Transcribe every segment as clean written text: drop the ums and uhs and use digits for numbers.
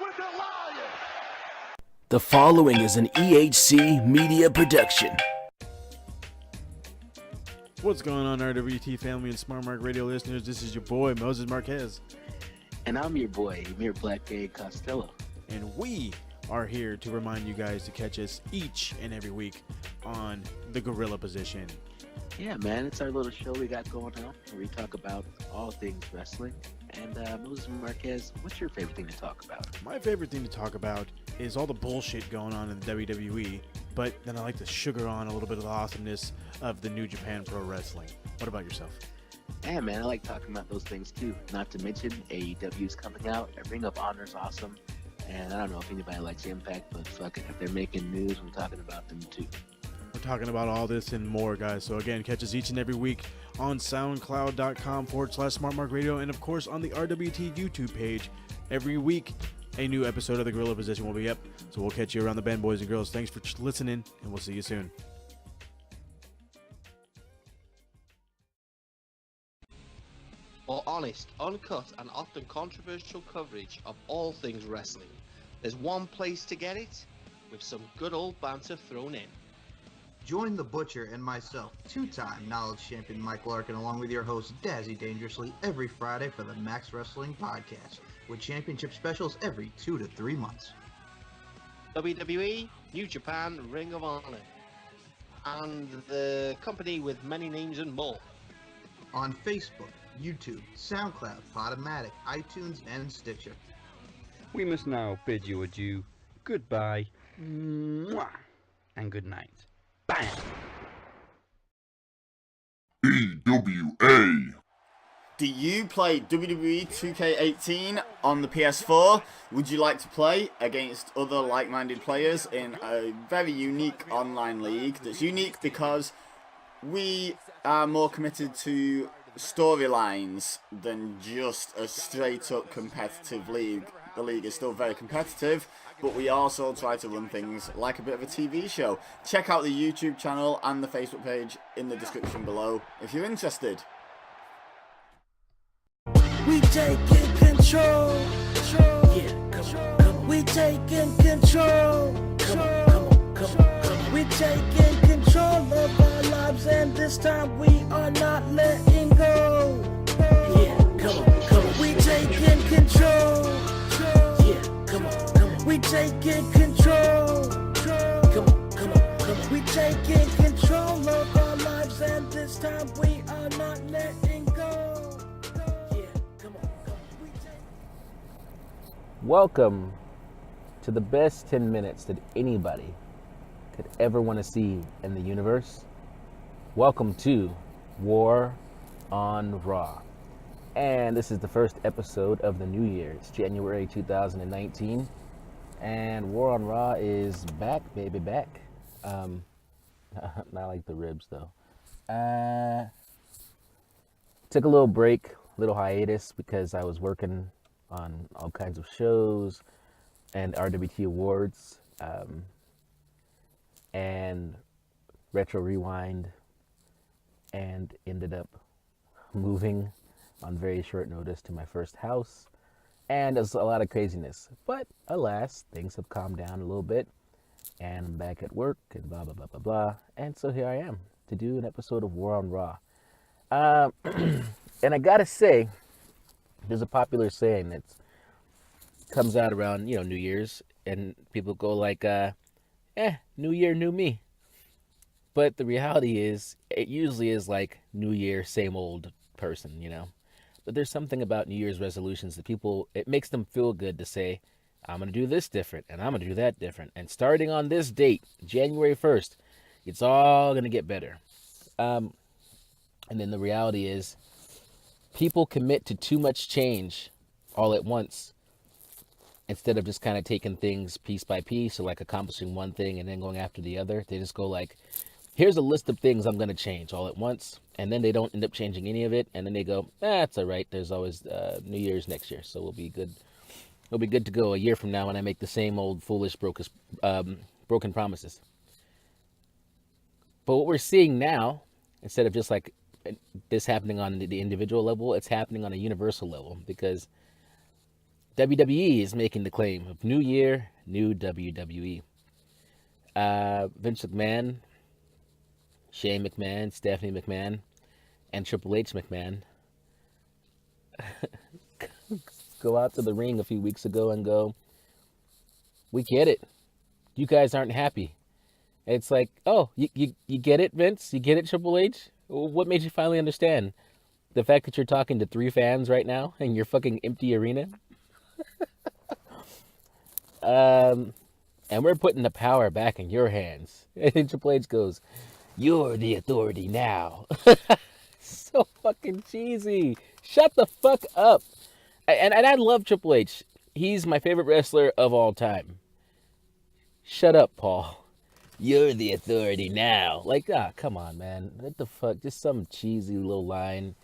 with the lion. The following is an EHC media production. What's going on, RWT family and Smart Mark Radio listeners? This is your boy, Moses Marquez. And I'm your boy, Amir Blackgate Costello. And we are here to remind you guys to catch us each and every week on The Gorilla Position. Yeah, man, it's our little show we got going on where we talk about all things wrestling. And Moses Marquez, what's your favorite thing to talk about? My favorite thing to talk about is all the bullshit going on in the WWE, but then I like to sugar on a little bit of the awesomeness of the New Japan Pro Wrestling. What about yourself? Yeah, man, I like talking about those things too. Not to mention AEW's coming out. Ring of Honor's awesome. And I don't know if anybody likes Impact, but fuck it. If they're making news, I'm talking about them too. We're talking about all this and more, guys. So again, catch us each and every week on soundcloud.com/smartmarkradio and of course on the RWT YouTube page. Every week, a new episode of The Gorilla Position will be up. So we'll catch you around the bend, boys and girls. Thanks for listening, and we'll see you soon. For honest, uncut, and often controversial coverage of all things wrestling, there's one place to get it, with some good old banter thrown in. Join the Butcher and myself, two-time Knowledge Champion Mike Larkin, along with your host Dazzy Dangerously, every Friday for the Max Wrestling Podcast, with championship specials every 2 to 3 months. WWE, New Japan, Ring of Honor, and the company with many names and more. On Facebook, YouTube, SoundCloud, Podomatic, iTunes, and Stitcher. We must now bid you adieu, goodbye, mwah, and good night. Bam! EWA. Do you play WWE 2K18 on the PS4? Would you like to play against other like-minded players in a very unique online league that's unique because we are more committed to storylines than just a straight-up competitive league? The league is still very competitive, but we also try to run things like a bit of a TV show. Check out the YouTube channel and the Facebook page in the description below if you're interested. We taking control. Yeah, come on. We taking control. Come on. We taking control of our lives, and this time we are not letting go. Yeah, come on. We taking control. Yeah, come on. We taking control. Come on. We taking control of our lives, and this time we are not letting go. Yeah, come on. Welcome to the best 10 minutes that anybody could ever want to see in the universe. Welcome to War on Raw. And this is the first episode of the new year. It's January 2019. And War on Raw is back, baby, back. Not like the ribs, though. Took a little break, little hiatus, because I was working on all kinds of shows and RWT Awards, and Retro Rewind, and ended up moving on very short notice to my first house, and there's a lot of craziness. But alas, things have calmed down a little bit, and I'm back at work, and blah, blah, blah, blah, blah. And so here I am to do an episode of War on Raw. And I gotta say, there's a popular saying that comes out around, New Year's, and people go like, New Year, new me. But the reality is, it usually is like New Year, same old person, But there's something about New Year's resolutions that it makes them feel good to say, I'm going to do this different, and I'm going to do that different. And starting on this date, January 1st, it's all going to get better. And then the reality is, people commit to too much change all at once instead of just kind of taking things piece by piece, or like accomplishing one thing and then going after the other. They just go like, here's a list of things I'm going to change all at once. And then they don't end up changing any of it. And then they go, it's all right. There's always New Year's next year. So we'll be good. We'll be good to go a year from now when I make the same old foolish broken promises. But what we're seeing now, instead of just like this happening on the individual level, it's happening on a universal level, because WWE is making the claim of new year, new WWE. Vince McMahon, Shane McMahon, Stephanie McMahon, and Triple H McMahon go out to the ring a few weeks ago and go, we get it. You guys aren't happy. It's like, oh, you get it, Vince? You get it, Triple H? What made you finally understand? The fact that you're talking to 3 fans right now in your fucking empty arena? And we're putting the power back in your hands. And Triple H goes, you're the authority now. So fucking cheesy. Shut the fuck up. And I love Triple H. He's my favorite wrestler of all time. Shut up, Paul. You're the authority now. Like, come on, man. What the fuck? Just some cheesy little line.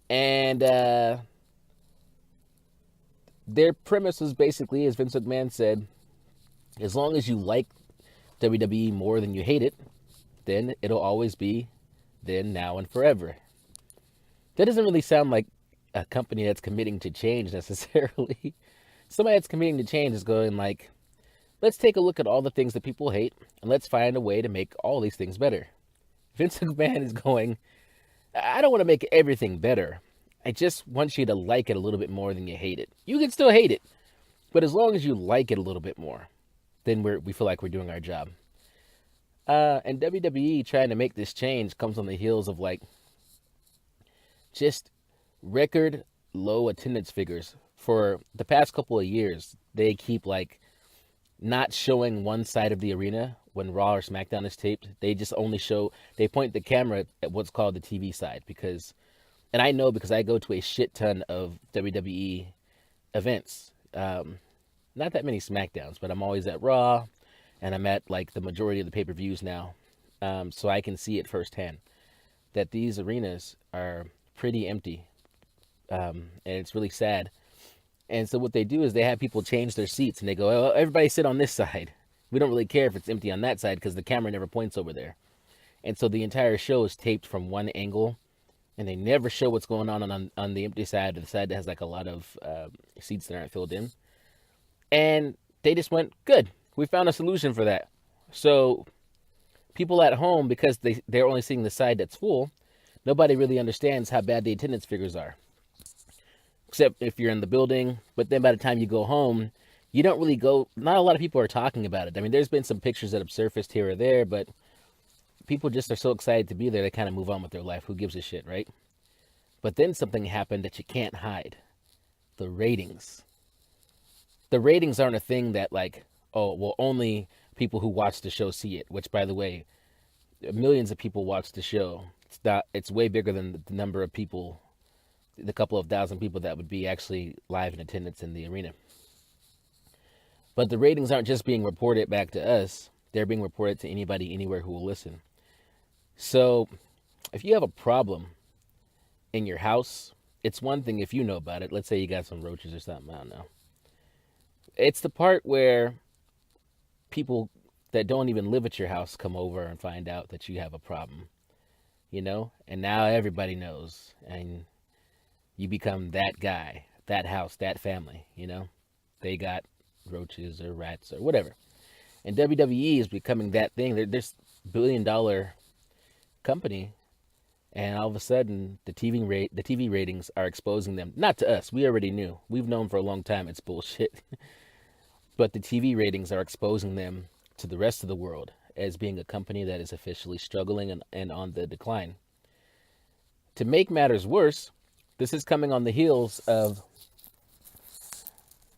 And their premise was basically, as Vince McMahon said, as long as you like WWE more than you hate it, then it'll always be then, now, and forever. That doesn't really sound like a company that's committing to change necessarily. Somebody that's committing to change is going like, let's take a look at all the things that people hate and let's find a way to make all these things better. Vince McMahon is going, I don't want to make everything better. I just want you to like it a little bit more than you hate it. You can still hate it, but as long as you like it a little bit more, then we feel like we're doing our job. And WWE trying to make this change comes on the heels of like just record low attendance figures. For the past couple of years, they keep like not showing one side of the arena when Raw or SmackDown is taped. They just only they point the camera at what's called the TV side and I know because I go to a shit ton of WWE events. Not that many SmackDowns, but I'm always at Raw and I'm at like the majority of the pay-per-views now. So I can see it firsthand that these arenas are pretty empty. And it's really sad. And so what they do is they have people change their seats and they go, oh, everybody sit on this side. We don't really care if it's empty on that side because the camera never points over there. And so the entire show is taped from one angle and they never show what's going on the empty side or the side that has like a lot of seats that aren't filled in. And they just went, good, we found a solution for that. So people at home, because they're only seeing the side that's full, nobody really understands how bad the attendance figures are. Except if you're in the building, but then by the time you go home, you don't really not a lot of people are talking about it. I mean, there's been some pictures that have surfaced here or there, but people just are so excited to be there, they kind of move on with their life. Who gives a shit, right? But then something happened that you can't hide. The ratings. The ratings aren't a thing that like, oh, well, only people who watch the show see it, which by the way, millions of people watch the show. It's way bigger than the number of people, the couple of thousand people that would be actually live in attendance in the arena. But the ratings aren't just being reported back to us. They're being reported to anybody, anywhere who will listen. So if you have a problem in your house, it's one thing if you know about it. Let's say you got some roaches or something, I don't know. It's the part where people that don't even live at your house come over and find out that you have a problem, you know? And now everybody knows, and you become that guy, that house, that family, you know? They got roaches or rats or whatever. And WWE is becoming that thing. They're this $1 billion company, and all of a sudden the TV ratings are exposing them. Not to us. We already knew. We've known for a long time it's bullshit. But the TV ratings are exposing them to the rest of the world as being a company that is officially struggling and on the decline. To make matters worse, this is coming on the heels of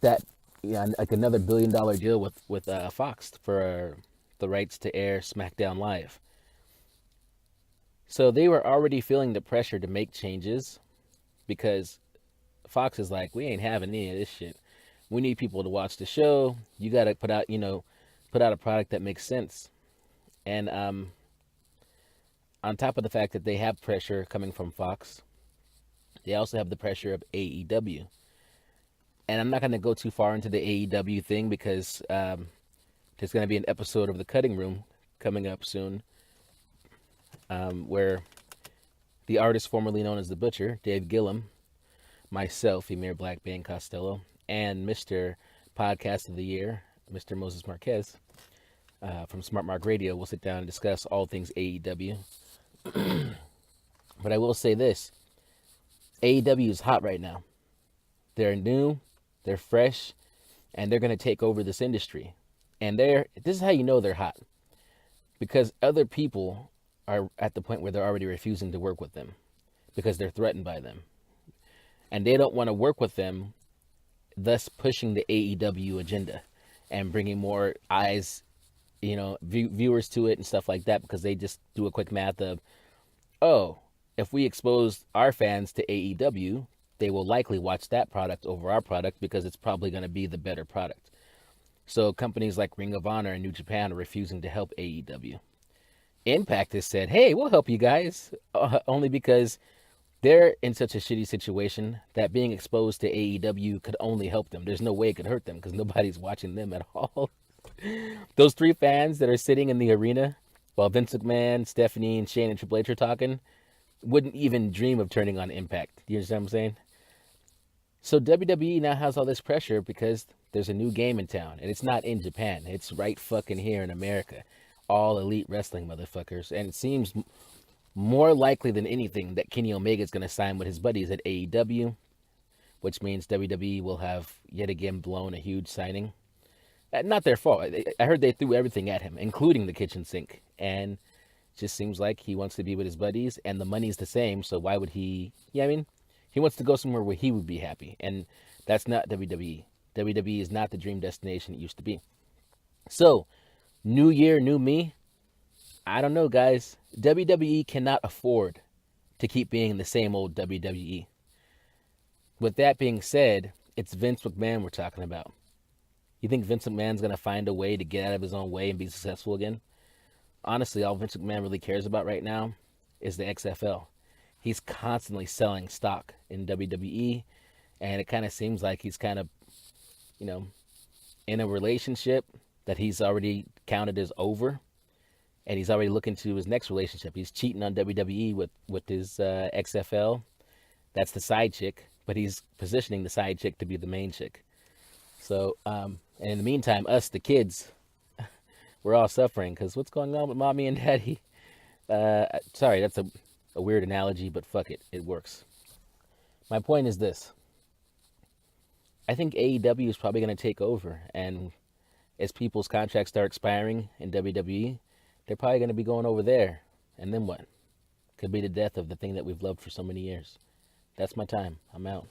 that, like another $1 billion deal with Fox for the rights to air SmackDown Live. So they were already feeling the pressure to make changes because Fox is like, we ain't having any of this shit. We need people to watch the show. You got to put out a product that makes sense. And on top of the fact that they have pressure coming from Fox, they also have the pressure of AEW. And I'm not going to go too far into the AEW thing because there's going to be an episode of The Cutting Room coming up soon where the artist formerly known as The Butcher, Dave Gillum, myself, Emir Black Bane Costello, and Mr. Podcast of the Year, Mr. Moses Marquez, from Smart Mark Radio, will sit down and discuss all things AEW. But I will say this. AEW is hot right now. They're new, they're fresh, and they're going to take over this industry. And this is how you know they're hot. Because other people are at the point where they're already refusing to work with them. Because they're threatened by them. And they don't want to work with them, thus pushing the AEW agenda. And bringing more eyes, viewers to it and stuff like that. Because they just do a quick math of, oh, if we expose our fans to AEW, they will likely watch that product over our product because it's probably going to be the better product. So companies like Ring of Honor and New Japan are refusing to help AEW. Impact has said, hey, we'll help you guys, only because they're in such a shitty situation that being exposed to AEW could only help them. There's no way it could hurt them because nobody's watching them at all. Those 3 fans that are sitting in the arena while Vince McMahon, Stephanie, and Shane and Triple H are talking wouldn't even dream of turning on Impact. Do you understand what I'm saying? So WWE now has all this pressure because there's a new game in town. And it's not in Japan. It's right fucking here in America. All elite wrestling motherfuckers. And it seems more likely than anything that Kenny Omega is going to sign with his buddies at AEW. Which means WWE will have yet again blown a huge signing. Not their fault. I heard they threw everything at him, including the kitchen sink. And it just seems like he wants to be with his buddies. And the money's the same. So why would he... He wants to go somewhere where he would be happy. And that's not WWE. WWE is not the dream destination it used to be. So, new year, new me. I don't know, guys. WWE cannot afford to keep being the same old WWE. With that being said, it's Vince McMahon we're talking about. You think Vince McMahon's going to find a way to get out of his own way and be successful again? Honestly, all Vince McMahon really cares about right now is the XFL. He's constantly selling stock in WWE, and it kind of seems like he's kind of, in a relationship that he's already counted as over, and he's already looking to his next relationship. He's cheating on WWE with his XFL. That's the side chick, but he's positioning the side chick to be the main chick. So, and in the meantime, us, the kids, we're all suffering because what's going on with mommy and daddy? Sorry, that's a weird analogy, but fuck it. It works. My point is this. I think AEW is probably going to take over. And as people's contracts start expiring in WWE, they're probably going to be going over there. And then what? Could be the death of the thing that we've loved for so many years. That's my time. I'm out.